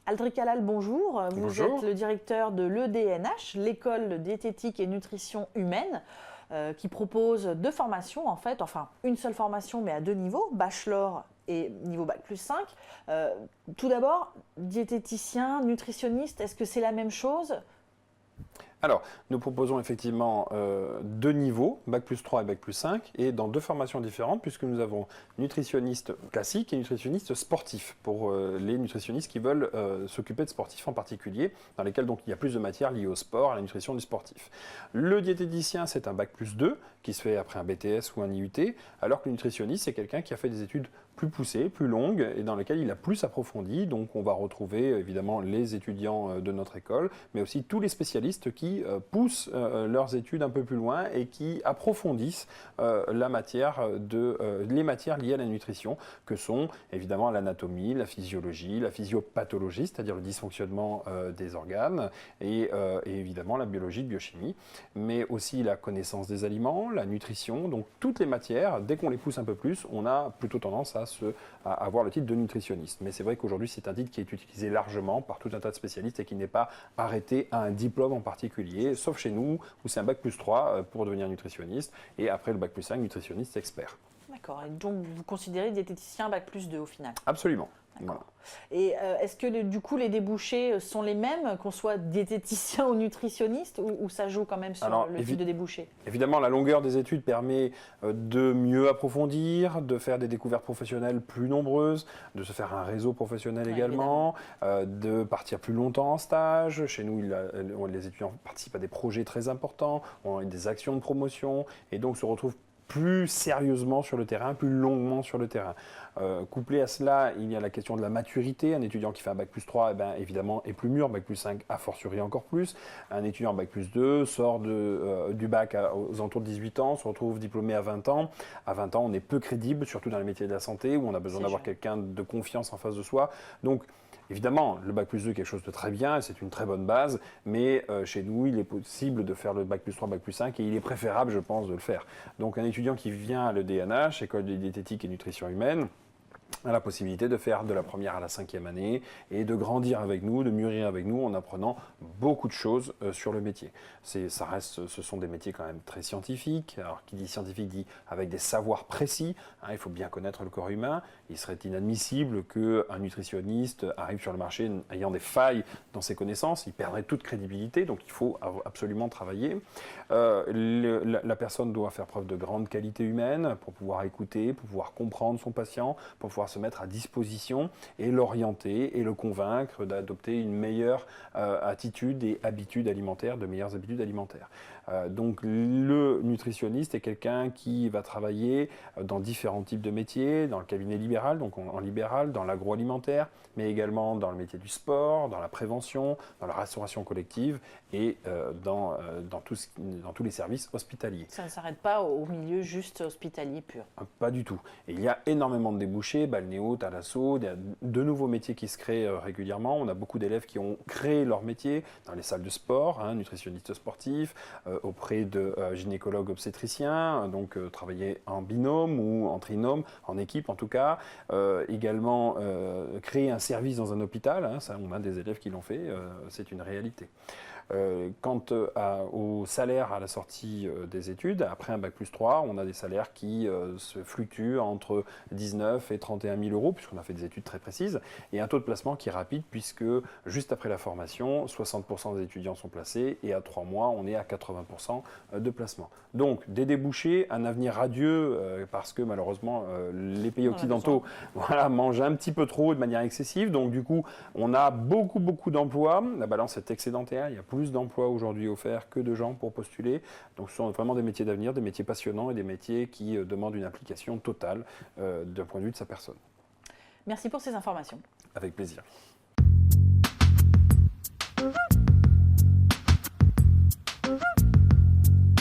Aldric Halal, bonjour. Vous Bonjour. êtes le directeur de l'EDNH, l'école de diététique et nutrition humaine, qui propose deux formations en fait, enfin une seule formation mais à deux niveaux, bachelor et niveau bac plus 5. Tout d'abord, diététicien, nutritionniste, est-ce que c'est la même chose ? Alors, nous proposons effectivement deux niveaux, bac plus 3 et bac plus 5, et dans deux formations différentes, puisque nous avons nutritionniste classique et nutritionniste sportif, pour les nutritionnistes qui veulent s'occuper de sportifs en particulier, dans lesquels donc, il y a plus de matières liées au sport, à la nutrition du sportif. Le diététicien, c'est un bac plus 2, qui se fait après un BTS ou un IUT, alors que le nutritionniste, c'est quelqu'un qui a fait des études plus poussées, plus longues, et dans lesquelles il a plus approfondi. Donc on va retrouver évidemment les étudiants de notre école, mais aussi tous les spécialistes qui poussent leurs études un peu plus loin et qui approfondissent les matières liées à la nutrition, que sont évidemment l'anatomie, la physiologie, la physiopathologie, c'est-à-dire le dysfonctionnement des organes, et évidemment la biologie, la biochimie, mais aussi la connaissance des aliments, la nutrition. Donc toutes les matières, dès qu'on les pousse un peu plus, on a plutôt tendance à avoir le titre de nutritionniste. Mais c'est vrai qu'aujourd'hui, c'est un titre qui est utilisé largement par tout un tas de spécialistes et qui n'est pas arrêté à un diplôme en particulier, sauf chez nous, où c'est un bac plus 3 pour devenir nutritionniste, et après le bac plus 5, nutritionniste expert. D'accord, et donc vous considérez diététicien bac plus 2 au final ? Absolument. D'accord. Voilà. Et est-ce que du coup les débouchés sont les mêmes, qu'on soit diététicien ou nutritionniste, ou ça joue quand même sur le type de débouché ? Évidemment, la longueur des études permet de mieux approfondir, de faire des découvertes professionnelles plus nombreuses, de se faire un réseau professionnel également, de partir plus longtemps en stage. Chez nous, les étudiants participent à des projets très importants, ont des actions de promotion, et donc se retrouvent plus sérieusement sur le terrain, plus longuement sur le terrain. Couplé à cela, il y a la question de la maturité. Un étudiant qui fait un bac plus 3, évidemment, est plus mûr, bac plus 5, a fortiori encore plus. Un étudiant en bac plus 2 sort du bac aux alentours de 18 ans, se retrouve diplômé à 20 ans. À 20 ans, on est peu crédible, surtout dans les métiers de la santé, où on a besoin d'avoir quelqu'un de confiance en face de soi. Donc, évidemment, le bac plus 2 est quelque chose de très bien, c'est une très bonne base, mais chez nous, il est possible de faire le bac plus 3, bac plus 5, et il est préférable, je pense, de le faire. Donc un étudiant qui vient à l'EDNH, École de diététique et nutrition humaine, a la possibilité de faire de la première à la 5e année et de grandir avec nous, de mûrir avec nous en apprenant beaucoup de choses sur le métier. Ce sont des métiers quand même très scientifiques. Alors qui dit scientifique dit avec des savoirs précis. Il faut bien connaître le corps humain. Il serait inadmissible qu'un nutritionniste arrive sur le marché ayant des failles dans ses connaissances. Il perdrait toute crédibilité, donc il faut absolument travailler. La personne doit faire preuve de grande qualité humaine pour pouvoir écouter, pour pouvoir comprendre son patient, pour pouvoir se mettre à disposition et l'orienter et le convaincre d'adopter une meilleure attitude et habitudes alimentaires, de meilleures habitudes alimentaires. Donc le nutritionniste est quelqu'un qui va travailler dans différents types de métiers, dans le cabinet libéral, donc en libéral, dans l'agroalimentaire, mais également dans le métier du sport, dans la prévention, dans la restauration collective et dans tous les services hospitaliers. Ça ne s'arrête pas au milieu juste hospitalier pur. Pas du tout. Et il y a énormément de débouchés, balnéo, thalasso, il y a de nouveaux métiers qui se créent régulièrement. On a beaucoup d'élèves qui ont créé leur métier dans les salles de sport, nutritionnistes sportifs, auprès de gynécologues obstétriciens, donc travailler en binôme ou en trinôme, en équipe en tout cas. Également créer un service dans un hôpital, ça, on a des élèves qui l'ont fait, c'est une réalité. Quant au salaire à la sortie des études, après un bac plus 3, on a des salaires qui se fluctuent entre 19 et 31 000 euros, puisqu'on a fait des études très précises, et un taux de placement qui est rapide, puisque juste après la formation, 60% des étudiants sont placés, et à 3 mois, on est à 80% de placement. Donc, des débouchés, un avenir radieux, parce que malheureusement, les pays occidentaux mangent un petit peu trop de manière excessive, donc du coup, on a beaucoup d'emplois, la balance est excédentaire, il y a plus d'emplois aujourd'hui offerts que de gens pour postuler. Donc ce sont vraiment des métiers d'avenir, des métiers passionnants et des métiers qui demandent une implication totale d'un point de vue de sa personne. Merci pour ces informations. Avec plaisir.